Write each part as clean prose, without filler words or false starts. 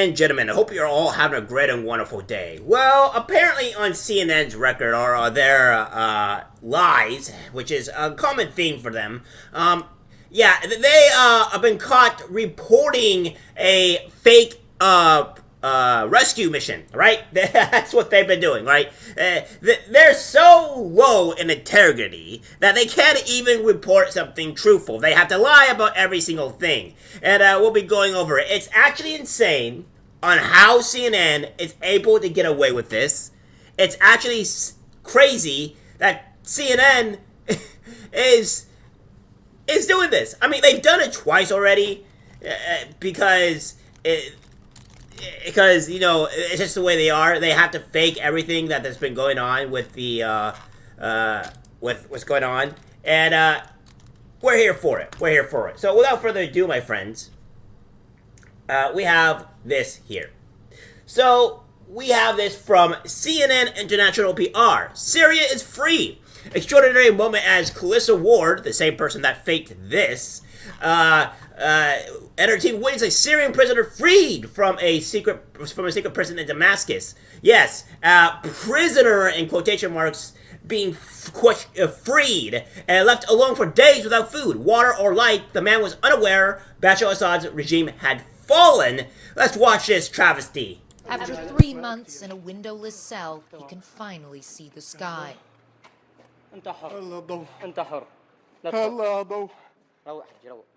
and gentlemen, I hope you're all having a great and wonderful day. Well, apparently on CNN's record are their lies, which is a common theme for them. Yeah, they have been caught reporting a fake rescue mission, right? That's what they've been doing, right? They're so low in integrity that they can't even report something truthful. They have to lie about every single thing. And we'll be going over it. It's actually insane on how CNN is able to get away with this. It's actually crazy that CNN is doing this. I mean, they've done it twice already because you know, it's just the way they are. They have to fake everything that's been going on with the with what's going on, and we're here for it. We're here for it. So without further ado, my friends, we have this here. So we have this from CNN International PR. Syria is free. Extraordinary moment as Calissa Ward, the same person that faked this, and her team witnessed a Syrian prisoner freed from a secret prison in Damascus. Yes, prisoner in quotation marks being freed and left alone for days without food, water, or light. The man was unaware Bashar al-Assad's regime had fallen. Let's watch this travesty. After 3 months in a windowless cell, he can finally see the sky. انت حر انت حر يلا ضوء روح روح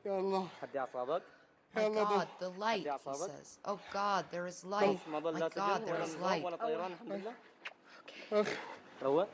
يلا هدي اعصابك My God, the light, he says. Oh God, there is light. My God, there is light. Okay. روح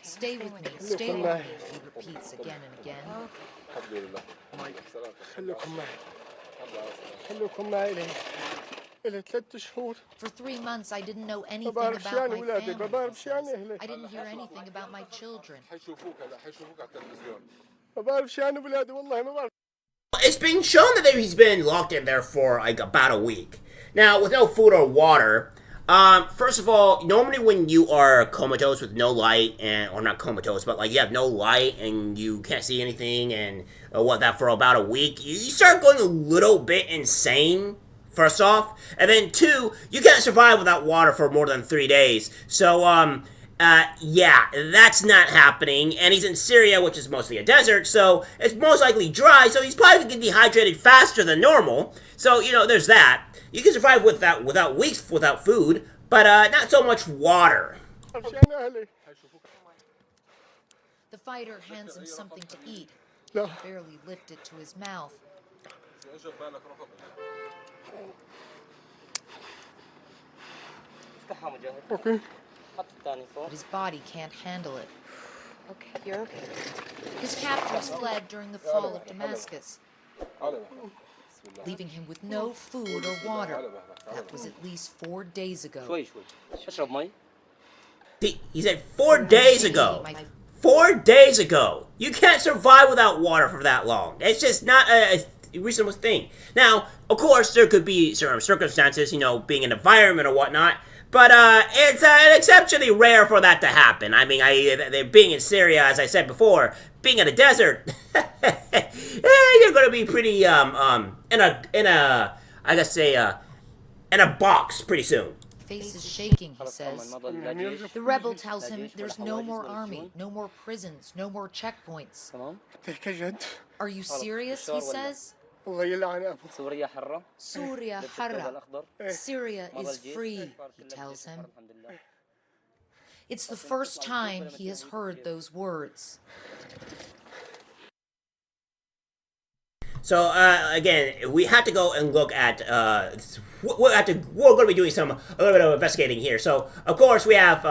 Stay with me, stay with me, he repeats again and again. For 3 months, I didn't know anything about my family. I didn't hear anything about my children. It's been shown that he's been locked in there for like about a week. Now, with no food or water, first of all, normally when you are comatose with no light, or not comatose, but like you have no light and you can't see anything and that for about a week, you start going a little bit insane, first off. And then two, you can't survive without water for more than 3 days. So, yeah, that's not happening. And he's in Syria, which is mostly a desert, so it's most likely dry, so he's probably going to get dehydrated faster than normal. So, you know, there's that. You can survive without weeks without food, but not so much water. The fighter hands him something to eat. Barely lift it to his mouth. Okay. But his body can't handle it. Okay, you're okay. His captors fled during the fall of Damascus, leaving him with no food or water. That was at least 4 days ago. He said 4 days ago. 4 days ago. You can't survive without water for that long. It's just not a reasonable thing. Now, of course, there could be certain circumstances, you know, being an environment or whatnot, but it's exceptionally rare for that to happen. I mean, being in Syria, as I said before, being in a desert, you're gonna be pretty in a box pretty soon. Face is shaking, he says. The rebel tells him there's no more army, no more prisons, no more checkpoints. Are you serious, he says? Surya Harra. Syria is free, he tells him. It's the first time he has heard those words. So again, we have to go and look at we're going to be doing a little bit of investigating here. So of course we have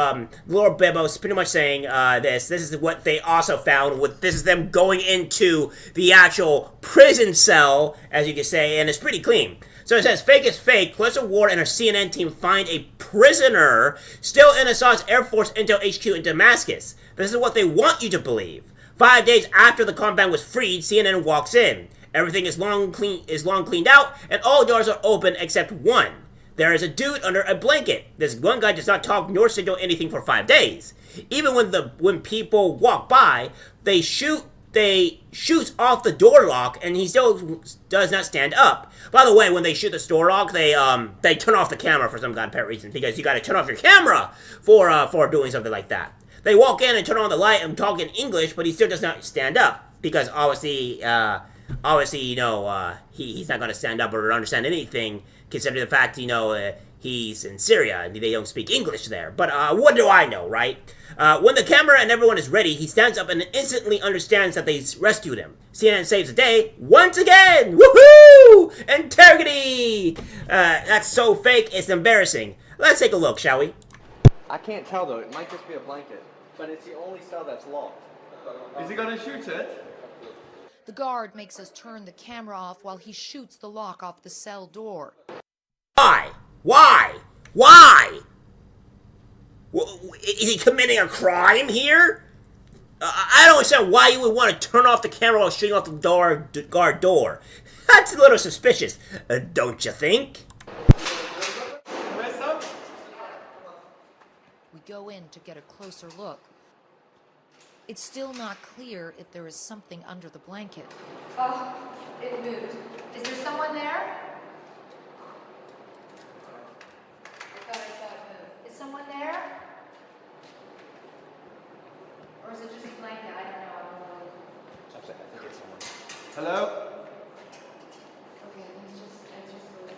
Lord Bibos pretty much saying this is what they also found. This is them going into the actual prison cell, as you can say, and it's pretty clean. So it says, fake is fake. Calissa Ward and her CNN team find a prisoner still in Assad's Air Force Intel HQ in Damascus. This is what they want you to believe. 5 days after the compound was freed, CNN walks in. Everything is long cleaned out, and all doors are open except one. There is a dude under a blanket. This one guy does not talk nor signal anything for 5 days. Even when people walk by, they shoots off the door lock, and he still does not stand up. By the way, when they shoot the door lock, they turn off the camera for some goddamn reason, because you got to turn off your camera for doing something like that. They walk in and turn on the light and talk in English, but he still does not stand up, because obviously, he's not going to stand up or understand anything, considering the fact, he's in Syria and they don't speak English there. But what do I know, right? When the camera and everyone is ready, he stands up and instantly understands that they rescued him. CNN saves the day once again! Woohoo! Integrity! That's so fake, it's embarrassing. Let's take a look, shall we? I can't tell though, it might just be a blanket. But it's the only cell that's locked. Is he gonna shoot it? The guard makes us turn the camera off while he shoots the lock off the cell door. Why? Why? Why? Is he committing a crime here? I don't understand why you would want to turn off the camera while shooting off the guard door. That's a little suspicious, don't you think? We go in to get a closer look. It's still not clear if there is something under the blanket. Oh, it moved. Is there someone there? I thought I saw it move. Is someone there? Or is it just a blanket? I don't know. I think it's someone. Hello? Okay, let's just look.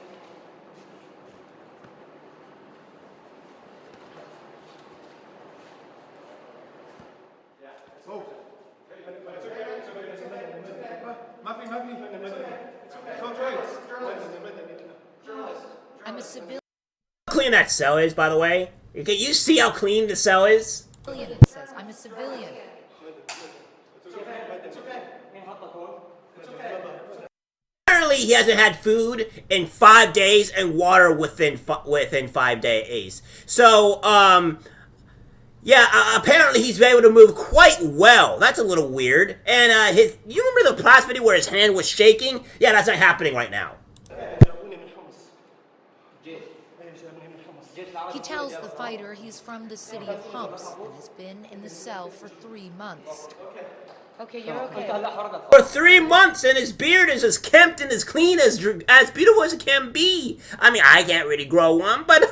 I'm a civilian, How clean that cell is, by the way? Can you see how clean the cell is? it says. I'm a civilian. Apparently, he hasn't had food in 5 days and water within 5 days. So, apparently he's been able to move quite well. That's a little weird. And you remember the last video where his hand was shaking? Yeah, that's not happening right now. He tells the fighter he's from the city of Humps and has been in the cell for 3 months. Okay, you're okay. For 3 months, and his beard is as kempt and as clean, as beautiful as it can be. I mean, I can't really grow one, but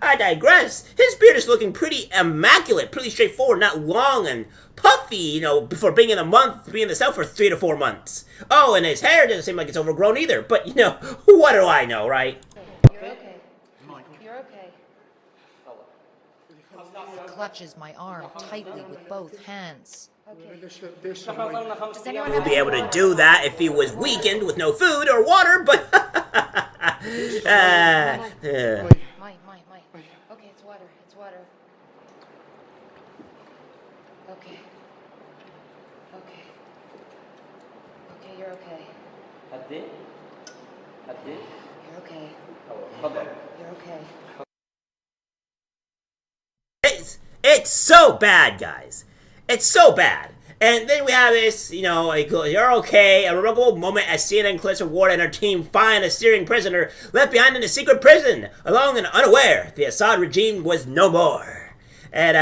I digress. His beard is looking pretty immaculate, pretty straightforward, not long and puffy, before being in the cell for 3 to 4 months. Oh, and his hair doesn't seem like it's overgrown either, but, what do I know, right? You're okay. You're okay. He clutches my arm tightly with both hands. Does anyone He'll be able to do that if he was weakened with no food or water, but... My. Okay, it's water. It's water. Okay. Okay. Okay, you're okay. You're okay. You're okay. It's so bad, guys. It's so bad. And then we have this, you're okay, a remarkable moment as CNN clips of Ward and her team find a Syrian prisoner left behind in a secret prison. Alone and unaware, the Assad regime was no more. And,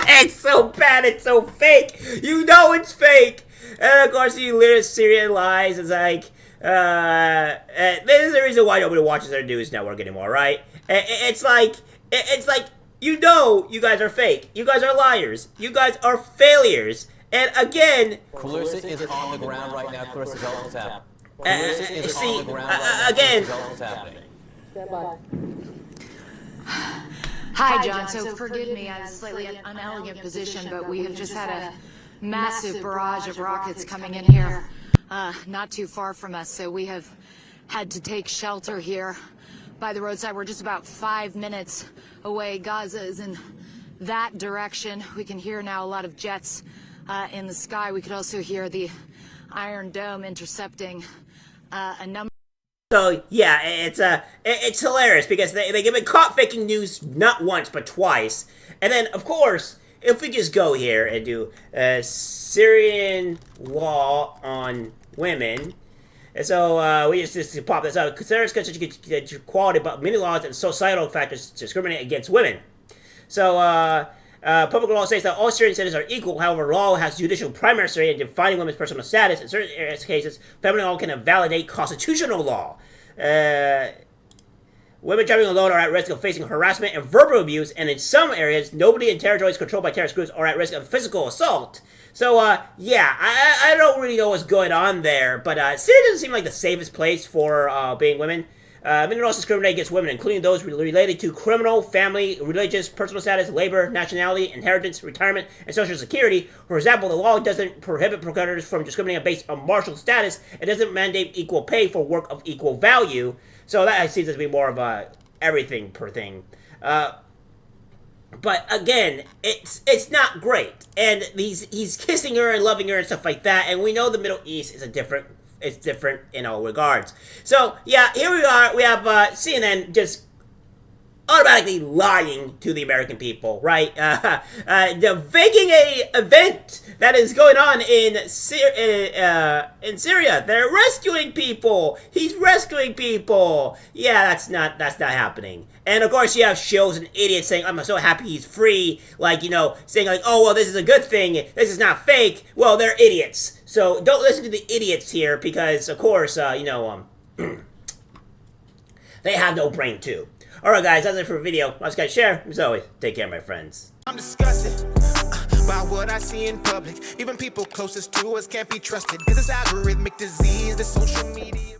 it's so bad, it's so fake. You know it's fake. And, of course, the latest Syrian lies. It's like, this is the reason why nobody watches their news network anymore, right? It's like, you guys are fake. You guys are liars. You guys are failures. And again... Clarissa is on the ground right now. Clarissa's also tapping. Again... Hi, John. So forgive me, I have a slightly unelegant position, but we have just had a massive barrage of rockets coming in here, not too far from us. So we have had to take shelter here by the roadside. We're just about 5 minutes away. Gaza is in that direction. We can hear now a lot of jets in the sky. We could also hear the Iron Dome intercepting a number. So yeah, it's hilarious because they get caught faking news not once but twice, and then of course if we just go here and do Syrian law on women, And so we just pop this out. Considers equality, but many laws and societal factors discriminate against women. So public law states that all Syrian citizens are equal. However, law has judicial primacy in defining women's personal status. In certain cases, family law can invalidate constitutional law. Women traveling alone are at risk of facing harassment and verbal abuse, and in some areas, nobody in territories controlled by terrorist groups are at risk of physical assault. So, yeah, I don't really know what's going on there, but Syria doesn't seem like the safest place for being women. Many laws discriminate against women, including those related to criminal, family, religious, personal status, labor, nationality, inheritance, retirement, and social security. For example, the law doesn't prohibit procurers from discriminating based on marital status. It doesn't mandate equal pay for work of equal value. So that seems to be more of a everything per thing. But again, it's not great. And he's kissing her and loving her and stuff like that. And we know the Middle East is it's different in all regards. So yeah, here we are. We have CNN just automatically lying to the American people, right? They're faking a event that is going on in Syria. They're rescuing people. He's rescuing people. Yeah, that's not happening. And of course, you have shows and idiots saying, "I'm so happy he's free." Like, you know, saying like, "Oh well, this is a good thing. This is not fake." Well, they're idiots. So don't listen to the idiots here because, of course, you know, they have no brain too. Alright guys, that's it for the video. Let's guys share. As always, take care my friends. I'm disgusted by what I see in public. Even people closest to us can't be trusted. This is algorithmic disease, the social media.